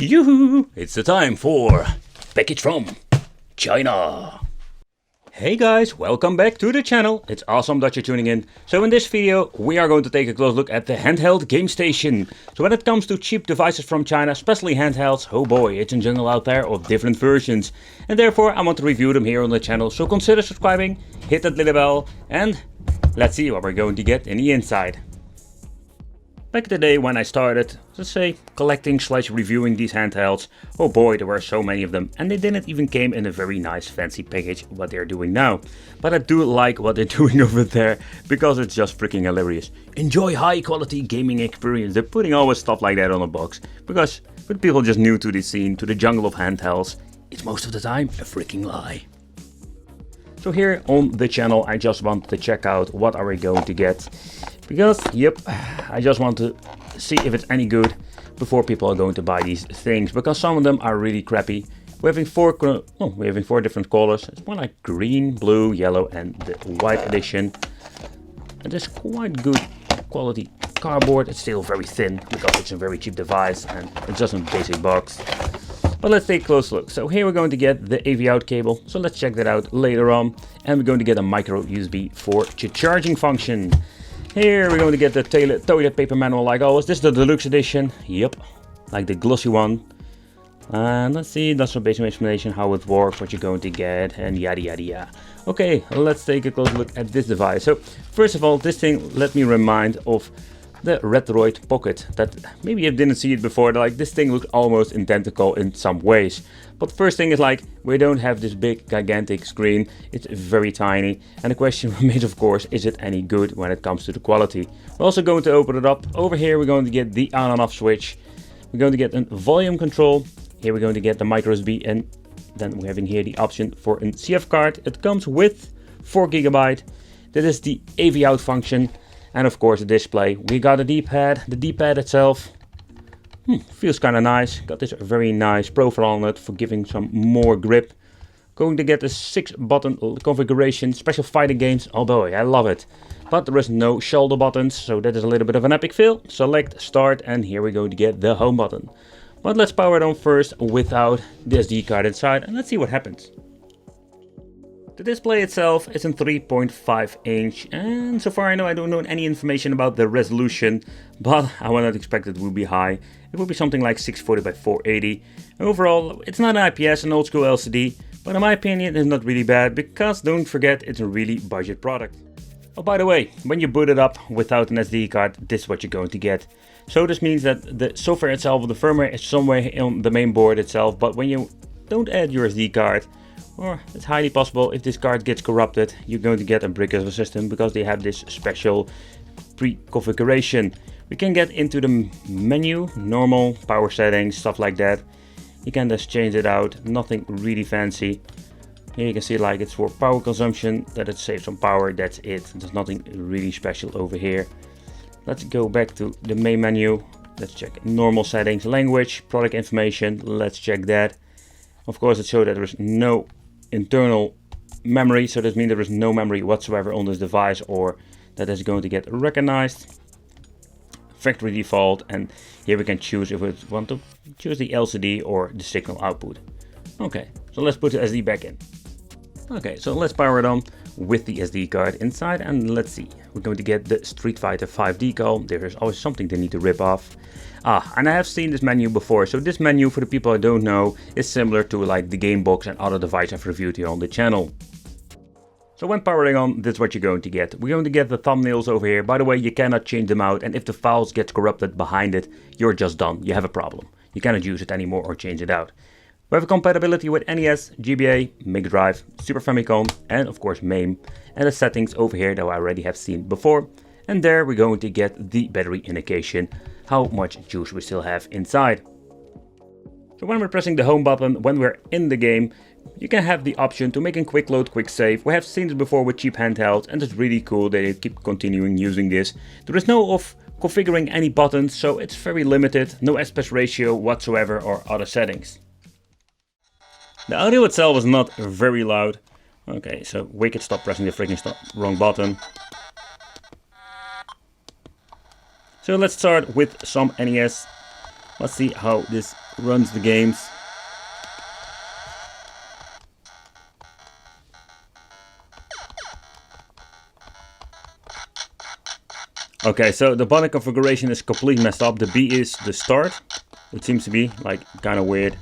Yoo-hoo! It's the time for package from China. Hey guys, welcome back to the channel. It's awesome that you're tuning in. So in this video we are going to take a close look at the handheld game station. So when it comes to cheap devices from China, especially handhelds, oh boy, it's a jungle out there of different versions. And therefore I want to review them here on the channel. So consider subscribing, hit that little bell, and let's see what we're going to get in the inside. Back in the day when I started, let's say, collecting / reviewing these handhelds, oh boy, there were so many of them, and they didn't even came in a very nice fancy package what they're doing now. But I do like what they're doing over there, because it's just freaking hilarious. Enjoy high quality gaming experience. They're putting always stuff like that on a box, because for people just new to the scene, to the jungle of handhelds, it's most of the time a freaking lie. So here on the channel I just wanted to check out what are we going to get. Because, yep, I just want to see if it's any good before people are going to buy these things. Because some of them are really crappy. We're having four different colors. It's more like green, blue, yellow and the white edition. It is quite good quality cardboard. It's still very thin because it's a very cheap device and it's just a basic box. But let's take a close look. So here we're going to get the AV out cable. So let's check that out later on. And we're going to get a micro USB for the charging function. Here we're going to get the toilet paper manual like always. This is the deluxe edition. Yep, like the glossy one. And let's see, that's some basic explanation how it works, what you're going to get, and yada yada yada. Okay, let's take a close look at this device. So first of all, this thing let me remind of the Retroid Pocket. That maybe you didn't see it before. Like this thing looks almost identical in some ways. But first thing is like we don't have this big gigantic screen. It's very tiny. And the question remains, of course, is it any good when it comes to the quality? We're also going to open it up. Over here we're going to get the on and off switch. We're going to get a volume control. Here we're going to get the micro USB, and then we're having here the option for a CF card. It comes with 4 GB. That is the AV out function. And of course the display. We got a D-pad. The D-pad itself feels kind of nice. Got this very nice profile on it for giving some more grip. Going to get a 6-button configuration, special fighting games. Oh boy, I love it. But there is no shoulder buttons, so that is a little bit of an epic feel. Select, start, and here we're going to get the home button. But let's power it on first without the SD card inside, and let's see what happens. The display itself is a 3.5 inch, and so far I know I don't know any information about the resolution, but I would not expect it would be high. It would be something like 640 by 480. Overall, it's not an IPS, an old school LCD, but in my opinion it's not really bad, because don't forget it's a really budget product. Oh, by the way, when you boot it up without an SD card, this is what you're going to get. So this means that the software itself, the firmware is somewhere on the main board itself, but when you don't add your SD card, or it's highly possible if this card gets corrupted, you're going to get a brick of a system because they have this special pre-configuration. We can get into the menu, normal, power settings, stuff like that. You can just change it out, nothing really fancy. Here you can see like it's for power consumption, that it saves some power, that's it. There's nothing really special over here. Let's go back to the main menu. Let's check normal settings, language, product information, let's check that. Of course it shows that there is no internal memory, so that means there is no memory whatsoever on this device, or that is going to get recognized. Factory default, and here we can choose if we want to choose the LCD or the signal output. Okay, so let's put the SD back in. Okay, so let's power it on with the SD card inside, and let's see. We're going to get the Street Fighter 5 decal. There is always something they need to rip off. And I have seen this menu before. So this menu, for the people I don't know, is similar to like the game box and other devices I've reviewed here on the channel. So when powering on, this is what you're going to get. We're going to get the thumbnails over here. By the way, you cannot change them out, and if the files get corrupted behind it, you're just done. You have a problem. You cannot use it anymore or change it out. We have a compatibility with NES, GBA, Mega Drive, Super Famicom, and of course MAME. And the settings over here that I already have seen before. And there we're going to get the battery indication, how much juice we still have inside. So when we're pressing the home button, when we're in the game, you can have the option to make a quick load, quick save. We have seen this before with cheap handhelds, and it's really cool that they keep continuing using this. There is no of configuring any buttons, so it's very limited, no aspect ratio whatsoever or other settings. The audio itself is not very loud. Okay, so we could stop pressing the freaking wrong button. So let's start with some NES. Let's see how this runs the games. Okay, so the button configuration is completely messed up. The B is the start. It seems to be like kind of weird.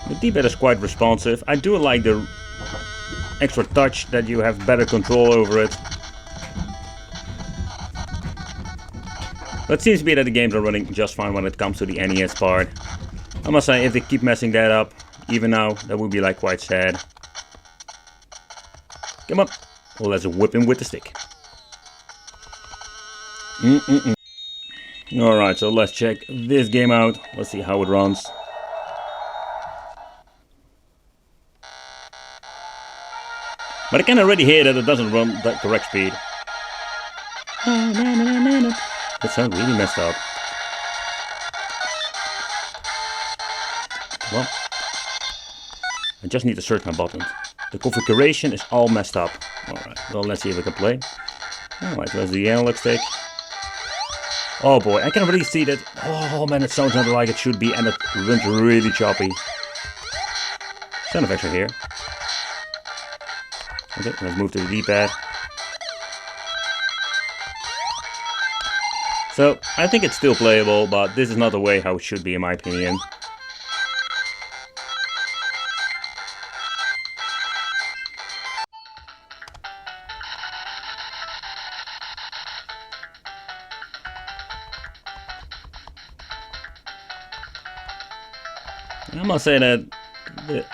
The D-pad is quite responsive. I do like the extra touch that you have better control over it. But it seems to be that the games are running just fine when it comes to the NES part. I must say, if they keep messing that up, even now, that would be like quite sad. Come on. Well, let's whip him with the stick. Alright, so let's check this game out. Let's see how it runs. But I can already hear that it doesn't run the correct speed. That sounds really messed up. Well, I just need to search my buttons. The configuration is all messed up. Alright, well, let's see if we can play. Alright, there's the analog stick. Oh boy, I can really see that. Oh man, it sounds not like it should be, and it runs really choppy. Sound effects are here. Okay, let's move to the D-pad. So, I think it's still playable, but this is not the way how it should be in my opinion. I must say that the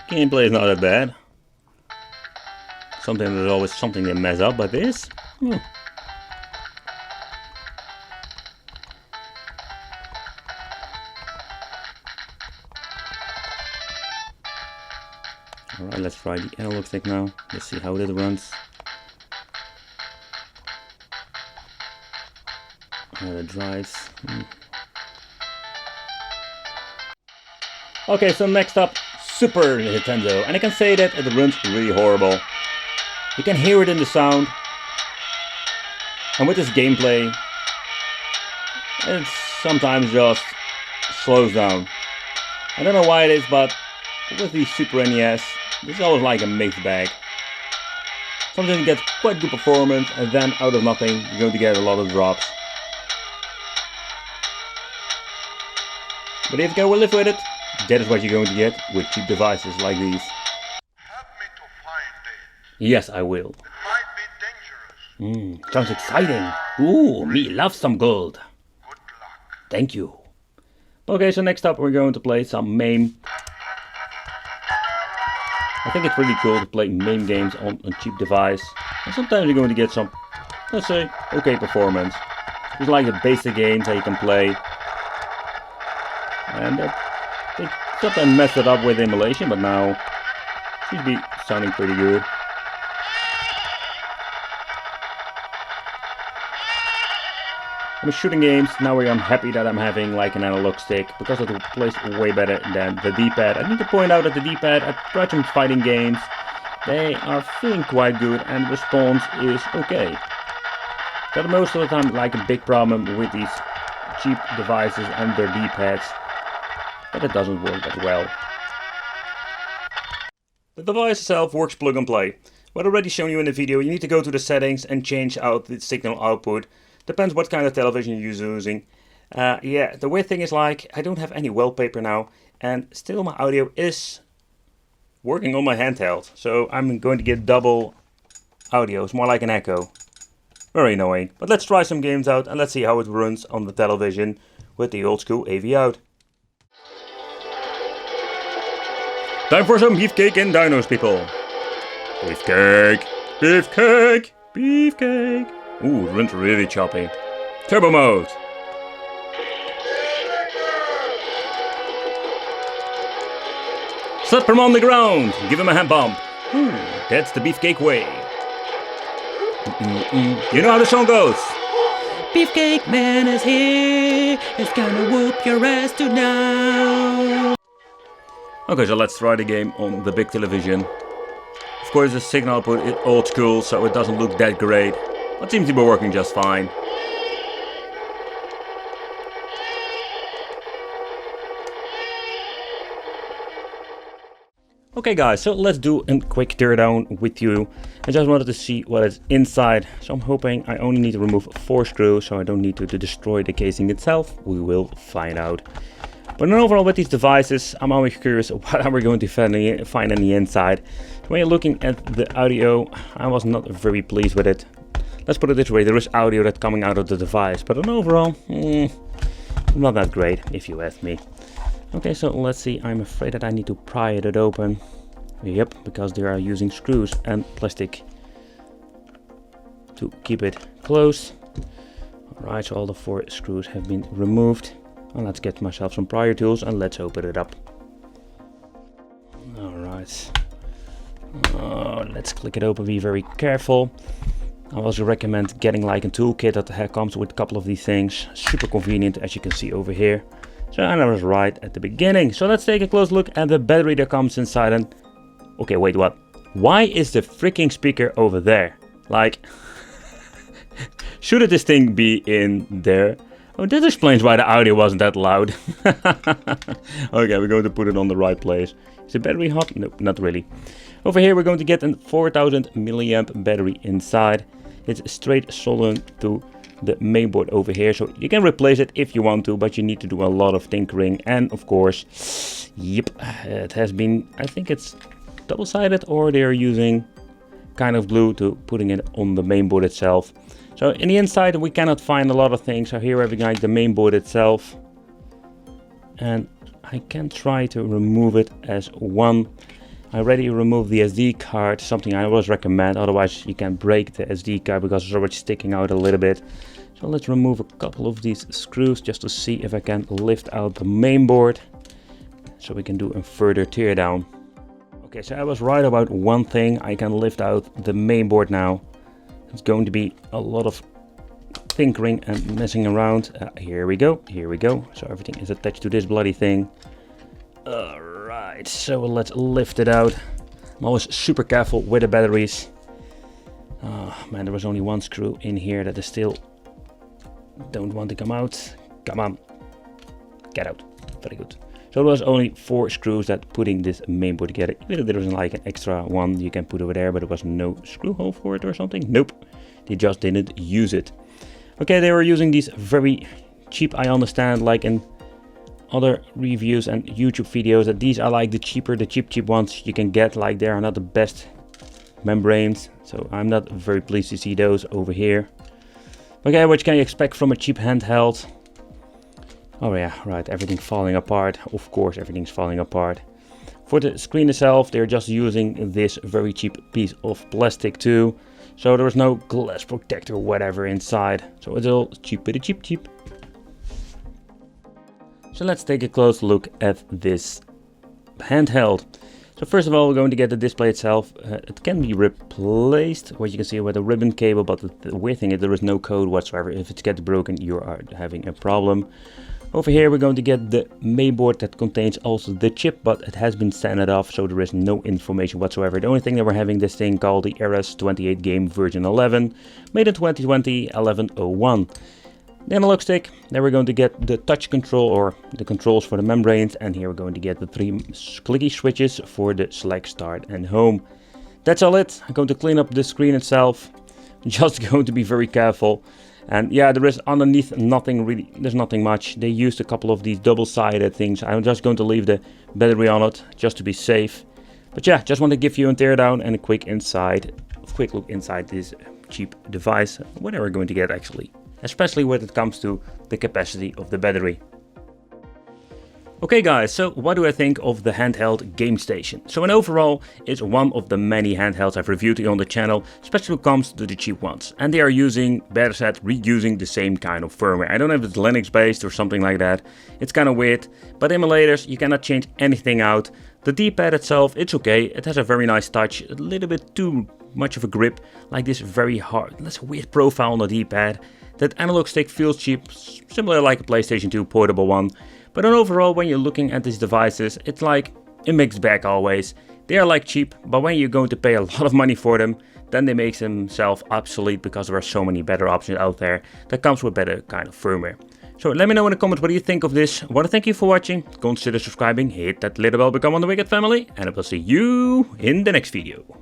gameplay is not that bad. There's always something they mess up, but this? Alright, let's try the analog stick now. Let's see how it runs. How it drives. Okay, so next up, Super Nintendo. And I can say that it runs really horrible. You can hear it in the sound. And with this gameplay, it sometimes just slows down. I don't know why it is, but with the Super NES, it's always like a mixed bag. Sometimes you get quite good performance, and then out of nothing, you're going to get a lot of drops. But if you can live with it, that is what you're going to get with cheap devices like these. Help me to find it. Yes, I will. It might be dangerous. Sounds exciting. Ooh, me love some gold. Good luck. Thank you. Okay, so next up we're going to play some MAME. I think it's really cool to play MAME games on a cheap device. And sometimes you're going to get some, let's say, okay performance. It's like the basic games that you can play. And they sometimes mess it up with emulation, but now it should be sounding pretty good. I'm shooting games, now I'm happy that I'm having like an analog stick, because it plays way better than the D-pad. I need to point out that the D-pad at Project fighting games, they are feeling quite good and the response is okay. Got most of the time like a big problem with these cheap devices and their D-pads, but it doesn't work that well. The device itself works plug and play. What I've already shown you in the video, you need to go to the settings and change out the signal output. Depends what kind of television you're using. Yeah, the weird thing is like, I don't have any wallpaper now, and still my audio is working on my handheld. So I'm going to get double audio, it's more like an echo. Very annoying, but let's try some games out and let's see how it runs on the television with the old school AV out. Time for some beefcake and dinos, people. Beefcake, beefcake, beefcake. Ooh, it runs really choppy. Turbo mode. Slap him on the ground. Give him a hand bump. Ooh, that's the beefcake way. You know how the song goes. Beefcake man is here. It's gonna whoop your ass tonight. Okay, so let's try the game on the big television. Of course, the signal output is old school, so it doesn't look that great. but seems to be working just fine. Okay guys, so let's do a quick teardown with you. I just wanted to see what is inside, so I'm hoping I only need to remove 4 screws, so I don't need to destroy the casing itself. We will find out. But overall with these devices, I'm always curious what are we going to find on the inside. So when you're looking at the audio, I was not very pleased with it. Let's put it this way, there is audio that's coming out of the device, but overall, not that great if you ask me. Okay, so let's see, I'm afraid that I need to pry it open. Yep, because they are using screws and plastic to keep it closed. Alright, so all the 4 screws have been removed. Well, let's get myself some pry tools and let's open it up. Alright. Let's click it open, be very careful. I also recommend getting like a toolkit that comes with a couple of these things. Super convenient, as you can see over here. So I was right at the beginning. So let's take a close look at the battery that comes inside. And okay, wait, what? Why is the freaking speaker over there? Like, should this thing be in there? Oh, that explains why the audio wasn't that loud. Okay, we're going to put it on the right place. Is the battery hot? Nope, not really. Over here we're going to get a 4000 milliamp battery inside. It's straight soldered to the mainboard over here, so you can replace it if you want to, but you need to do a lot of tinkering. And of course, yep, it has been, I think it's double-sided, or they're using kind of glue to putting it on the mainboard itself. So in the inside we cannot find a lot of things. So here we have like the mainboard itself, and I can try to remove it as one. I already removed the SD card, something I always recommend, otherwise you can break the SD card because it's already sticking out a little bit. So let's remove a couple of these screws just to see if I can lift out the mainboard, so we can do a further teardown. Okay, so I was right about one thing, I can lift out the mainboard now. It's going to be a lot of tinkering and messing around. Here we go, so everything is attached to this bloody thing. Alright, so let's lift it out. I'm always super careful with the batteries. Oh man, there was only one screw in here that is still don't want to come out. Come on, get out. Very good. So there was only 4 screws that putting this mainboard together. Even if there was like an extra one you can put over there, but there was no screw hole for it or something. Nope, they just didn't use it. Okay, they were using these very cheap, I understand, like in other reviews and YouTube videos, that these are like the cheap ones you can get. Like they are not the best membranes, so I'm not very pleased to see those over here. Okay, what can you expect from a cheap handheld? Oh yeah, right, everything falling apart. Of course, everything's falling apart. For the screen itself, they're just using this very cheap piece of plastic too. So there was no glass protector or whatever inside. So it's all cheap. So let's take a close look at this handheld. So first of all, we're going to get the display itself. It can be replaced, what you can see with a ribbon cable, but the weird thing is there is no code whatsoever. If it gets broken, you are having a problem. Over here, we're going to get the mainboard that contains also the chip, but it has been sanded off, so there is no information whatsoever. The only thing that we're having this thing called the RS28 game version 11, made in 2020, 1101. The analog stick, then we're going to get the touch control or the controls for the membranes, and here we're going to get the 3 clicky switches for the select, start and home. That's all it. I'm going to clean up the screen itself, just going to be very careful. And yeah, there is underneath nothing really, there's nothing much. They used a couple of these double-sided things. I'm just going to leave the battery on it just to be safe. But yeah, just want to give you a teardown and a quick look inside this cheap device. What are we going to get actually? Especially when it comes to the capacity of the battery. Okay guys, so what do I think of the handheld game station? So in overall, it's one of the many handhelds I've reviewed here on the channel, especially when it comes to the cheap ones. And they are using, better said, reusing the same kind of firmware. I don't know if it's Linux based or something like that. It's kind of weird, but emulators, you cannot change anything out. The D-pad itself, it's okay. It has a very nice touch, a little bit too much of a grip, like this very hard, that's a weird profile on the D-pad. That analog stick feels cheap, similar like a PlayStation 2 portable one. But overall, when you're looking at these devices, it's like a mixed bag always. They are like cheap, but when you're going to pay a lot of money for them, then they make themselves obsolete because there are so many better options out there that comes with better kind of firmware. So let me know in the comments what do you think of this. I want to thank you for watching. Consider subscribing, hit that little bell, become one of the Wicked family, and I will see you in the next video.